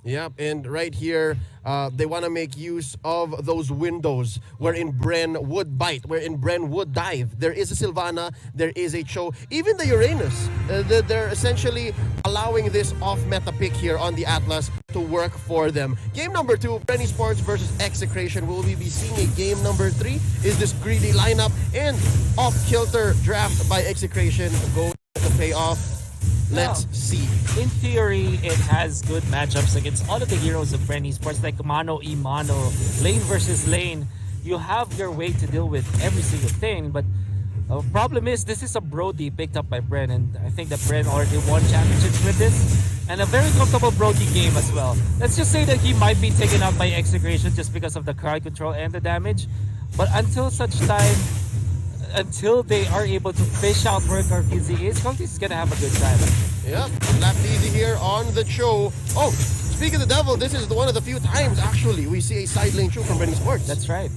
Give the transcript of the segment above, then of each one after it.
Yep, and right here, they want to make use of those windows wherein Bren would bite, wherein Bren would dive. There is a Sylvana, there is a Cho, even the Uranus. They're essentially allowing this off-meta pick here on the Atlas to work for them. Game number 2, Bren Esports versus Execration. Will we be seeing a game number 3? Is this greedy lineup and off-kilter draft by Execration going to pay off? Let's see. In theory, it has good matchups against all of the heroes of Bren Esports, like mano y mano, lane versus lane. You have your way to deal with every single thing, but the problem is this is a Brody picked up by Bren, and I think that Bren already won championships with this, and a very comfortable Brody game as well. Let's just say that he might be taken out by Execration just because of the crowd control and the damage, but until such time, until they are able to fish out where KARLTZY is gonna have a good time. Yep, KARLTZY here on the show. Oh, speaking of the devil, this is one of the few times actually we see a side lane show from Bren Esports. That's right.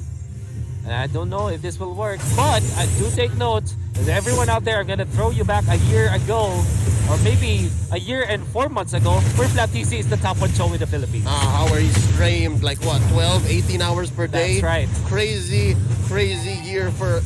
And I don't know if this will work, but I do take note that everyone out there are gonna throw you back a year ago, or maybe a year and 4 months ago, where KARLTZY is the top one show in the Philippines. How are he streamed like what, 12, 18 hours per day? That's right. Crazy year for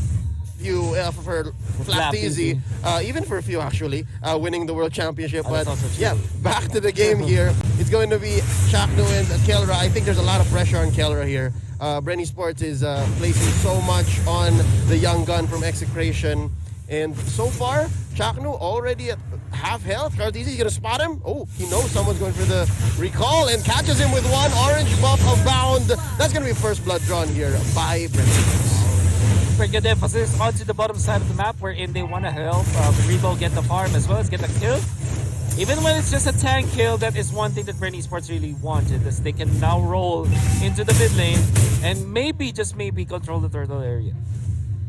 KARLTZY, even for a few actually, winning the world championship. But yeah, back to the game here. It's going to be Chakno and Kelra. I think there's a lot of pressure on Kelra here. Bren Esports is placing so much on the young gun from Execration, and so far Chakno already at half health. KARLTZY is gonna spot him. Oh, he knows someone's going for the recall and catches him with one orange buff of bound. That's gonna be first blood drawn here by Bren Esports. Very good emphasis onto the bottom side of the map, wherein they want to help Rebo get the farm as well as get the kill. Even when it's just a tank kill, that is one thing that Bren Esports really wanted, as they can now roll into the mid lane and maybe, just maybe, control the turtle area.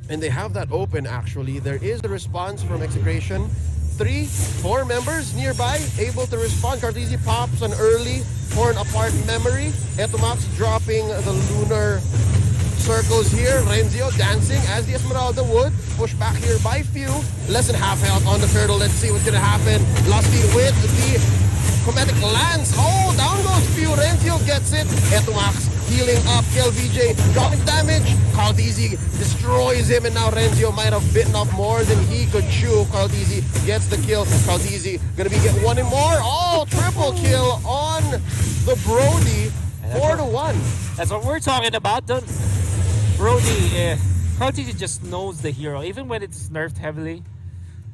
And they have that open actually. There is a response from Execration. 3, 4 members nearby able to respond. KARLTZY pops an early torn apart memory. Etomax dropping the lunar circles here. Renzio dancing as the Esmeralda would. Push back here by few. Less than half health on the turtle. Let's see what's gonna happen. Lusty with the chromatic lance. Oh, down goes few. Renzio gets it. Etomax healing up. KLVJ dropping damage. KARLTZY destroys him, and now Renzio might have bitten off more than he could chew. KARLTZY gets the kill. KARLTZY gonna be getting one and more. Oh, triple kill on the Brody. 4-1. That's what we're talking about. Brody, KARLTZY just knows the hero, even when it's nerfed heavily.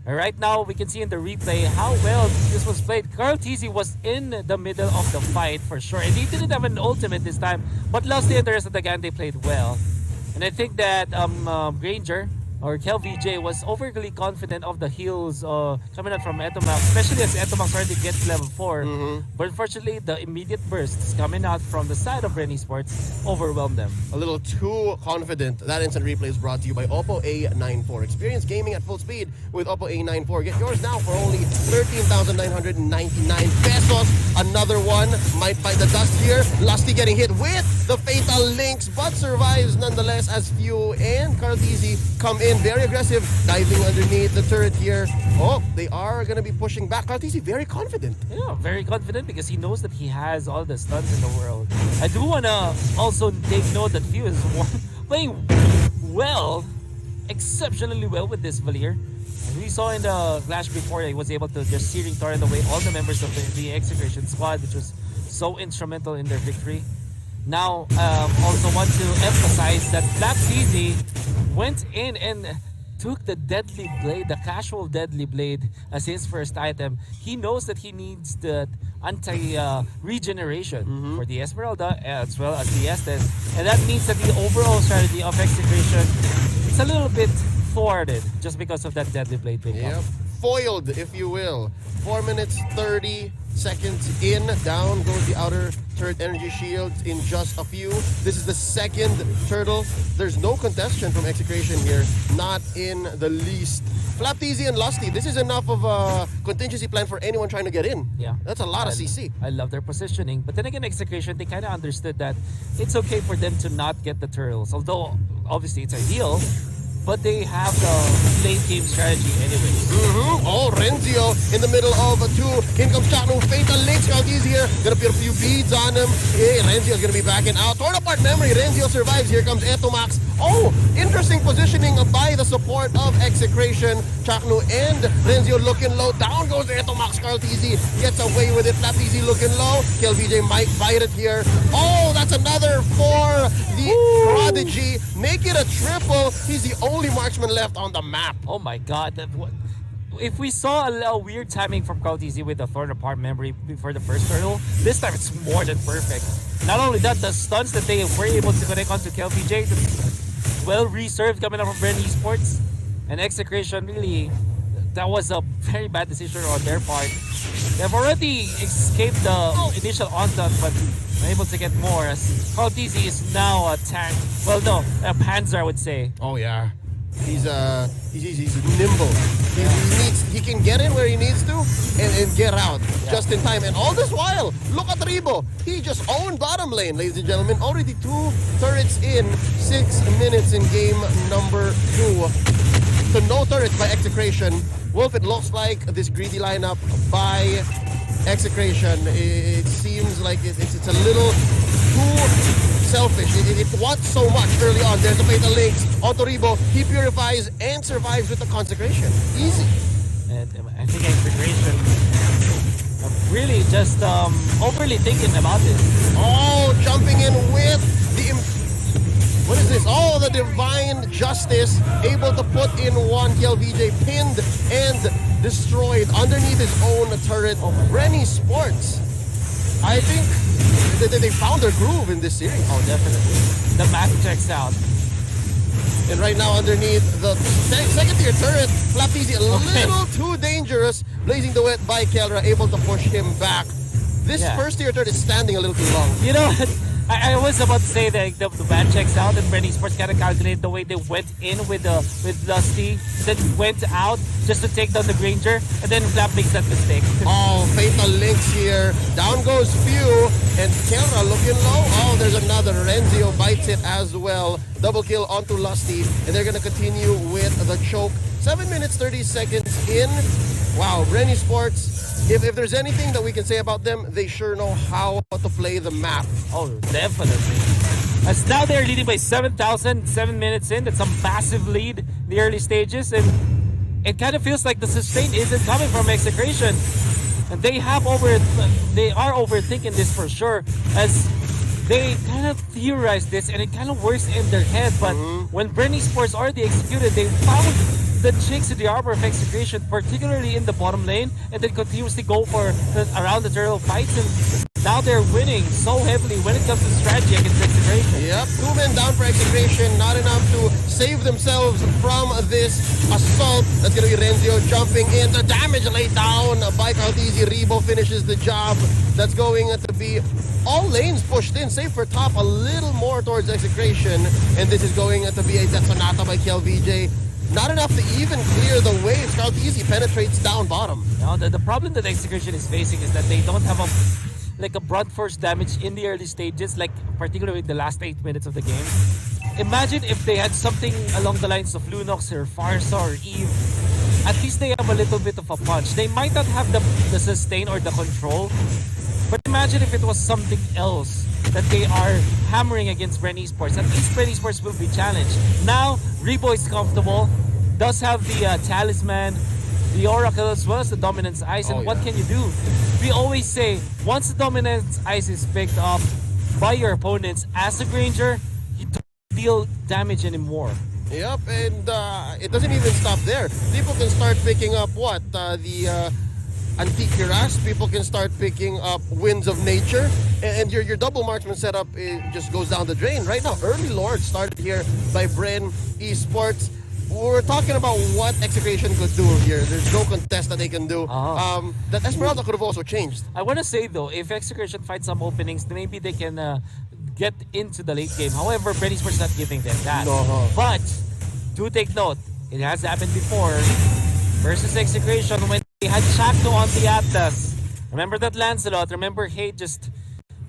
Right now, we can see in the replay how well this was played. KARLTZY was in the middle of the fight for sure, and he didn't have an ultimate this time, but lastly, the rest of the game, they played well. And I think that Granger, or KLVJ, was overly confident of the heals coming out from Etomax, especially as Etomax already gets level 4. But unfortunately, the immediate bursts coming out from the side of Bren Esports overwhelmed them. A little too confident. That instant replay is brought to you by Oppo A94. Experience gaming at full speed with Oppo A94. Get yours now for only 13,999 pesos. Another one might bite the dust here. Lusty getting hit with the fatal links, but survives nonetheless as Few and KARLTZY come in very aggressive, diving underneath the turret here. Oh, they are going to be pushing back. KARLTZY very confident. Yeah, very confident because he knows that he has all the stuns in the world. I do want to also take note that Few is playing well, exceptionally well with this Valier. And we saw in the Clash before that he was able to just searing torrent away all the members of the Execration squad, which was so instrumental in their victory. Now, also want to emphasize that KARLTZY went in and took the deadly blade, the casual deadly blade, as his first item. He knows that he needs the anti-regeneration for the Esmeralda as well as the Estes. And that means that the overall strategy of Execration is a little bit thwarted just because of that deadly blade pickup. Yep, foiled, if you will. 4 minutes 30 seconds in. Down goes the outer turret energy shield in just a few. This is the second turtle. There's no contestation from Execration here. Not in the least. KARLTZY and Lusty, this is enough of a contingency plan for anyone trying to get in. Yeah. That's a lot of CC. I love their positioning. But then again, Execration, they kind of understood that it's okay for them to not get the turtles. Although, obviously, it's ideal. but they have the late game strategy anyways. Oh, Renzio in the middle of two. In comes Chakno. Fatal links. Scout's here. Gonna put a few beads on him. Hey, Renzio's gonna be backing out. Torn apart memory. Renzio survives. Here comes Etomax. Oh, interesting positioning by the support of Execration. Chakno and Renzio looking low. Down goes Etomax. KARLTZY gets away with it. KARLTZY looking low. KLVJ might bite it here. Oh, that's another for the Prodigy. Make it a triple. He's the only marksman left on the map. Oh my god. If we saw a weird timing from KARLTZY with the torn apart memory before the first turtle, this time it's more than perfect. Not only that, the stunts that they were able to connect onto KLVJ, well reserved coming up from Bren Esports. And Execration, really, that was a very bad decision on their part. They've already escaped the initial onslaught, but able to get more as KARLTZY is now a tank. Well, no, a Panzer, I would say. Oh yeah, he's nimble. He can get in where he needs to and get out just in time. And all this while, look at Ribo. He just owned bottom lane, ladies and gentlemen. Already 2 turrets in 6 minutes in game number 2. So no turrets by Execration. Wolf, it looks like this greedy lineup by Execration, it seems like it's a little too selfish. It wants so much early on. There's the fatal links onto Ribo. He purifies and survives with the consecration. Easy. And I think Execration really just overly thinking about this. Oh, jumping in with the... What is this? Oh, the Divine Justice, able to put in one. KLVJ pinned and destroyed underneath his own turret. Bren Esports, I think they found their groove in this series. Oh, definitely. The math checks out. And right now underneath the second tier turret, KARLTZY a little too dangerous. Blazing the Wet by Kelra, able to push him back. This first tier turret is standing a little too long. You know, I was about to say that the bad checks out, and Bren Esports kind of calculated the way they went in with Dusty, then went out just to take down the Granger, and then Flap makes that mistake. Oh, fatal links here. Down goes Few, and Kelra looking low. Oh, there's another. Renzio bites it as well. Double kill onto Lusty, and they're gonna continue with the choke. 7 minutes 30 seconds in. Wow, Bren Esports. If there's anything that we can say about them, they sure know how to play the map. Oh, definitely. As now they're leading by 7,000, 7 minutes in. That's a massive lead in the early stages, and it kind of feels like the sustain isn't coming from Execration. And they are overthinking this for sure, as they kind of theorize this, and it kind of works in their head. But when Bren Esports already executed, they found the chinks in the armor of Execration, particularly in the bottom lane, and then continuously go for around the turtle fights, and now they're winning so heavily when it comes to strategy against Execration. Yep, 2 men down for Execration, not enough to save themselves from this assault. That's gonna be Renzio jumping in. The damage laid down by KARLTZY. Ribo finishes the job. That's going to be all lanes pushed in, save for top a little more towards Execration, and this is going to be a Detonata by KLVJ. Not enough to even clear the waves. KARLTZY penetrates down bottom. Now, the problem that Execration is facing is that they don't have a broad force damage in the early stages, like particularly in the last 8 minutes of the game. Imagine if they had something along the lines of Lunox or Farsa or Eve. At least they have a little bit of a punch. They might not have the sustain or the control, but imagine if it was something else that they are hammering against Bren Esports. At least Bren Esports will be challenged. Now, Ribo is comfortable, does have the Talisman, the Oracle, as well as the Dominance Ice. And what can you do? We always say, once the Dominance Ice is picked up by your opponents as a Granger, you don't deal damage anymore. Yep, and it doesn't even stop there. People can start picking up the Antique Cuirass. People can start picking up Winds of Nature, and your double marksman setup just goes down the drain. Right now, Early Lord started here by Bren Esports. We're talking about what Execration could do here. There's no contest that they can do. That Esmeralda could have also changed. I want to say though, if Execration finds some openings, then maybe they can get into the late game. However, Bren Esports not giving them that. But do take note, it has happened before versus Execration when they had Chakno on the Atlas. Remember that Lancelot? Remember Hate just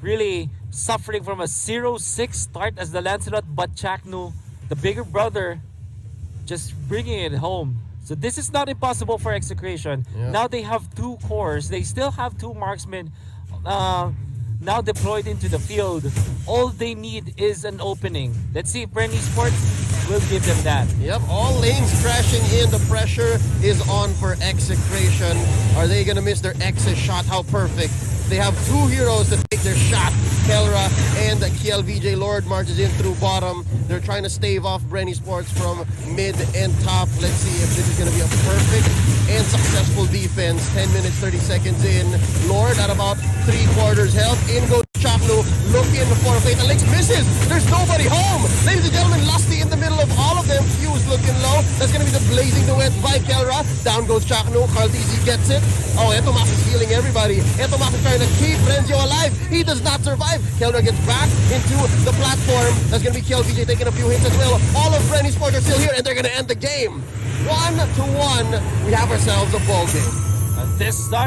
really suffering from a 0-6 start as the Lancelot, but Chakno, the bigger brother, just bringing it home. So this is not impossible for Execration. Yeah. Now they have 2 cores. They still have 2 marksmen now deployed into the field. All they need is an opening. Let's see if Bren Esports will give them that. Yep, all lanes crashing in. The pressure is on for Execration. Are they gonna miss their exit shot? How perfect. They have 2 heroes to take their shot. Kelra and KLVJ Lord marches in through bottom. They're trying to stave off Bren Esports from mid and top. Let's see if this is going to be a perfect and successful defense. 10 minutes, 30 seconds in. Lord at about 3/4 health. In goes Chaknu, looking for a Fatal Links. Misses! There's nobody home! Ladies and gentlemen, Lusty in the middle of all of them. Fuse looking low. That's going to be the Blazing Duet by Kelra. Down goes Chaknu. KARLTZY gets it. Oh, Etomax is healing everybody. Etomax is trying to keep Renzo alive. He does not survive. Kelra gets back into the platform. That's going to be KLVJ taking a few hits as well. All of Bren Esports are still here, and they're going to end the game. 1-1. We have ourselves a ball game. This time,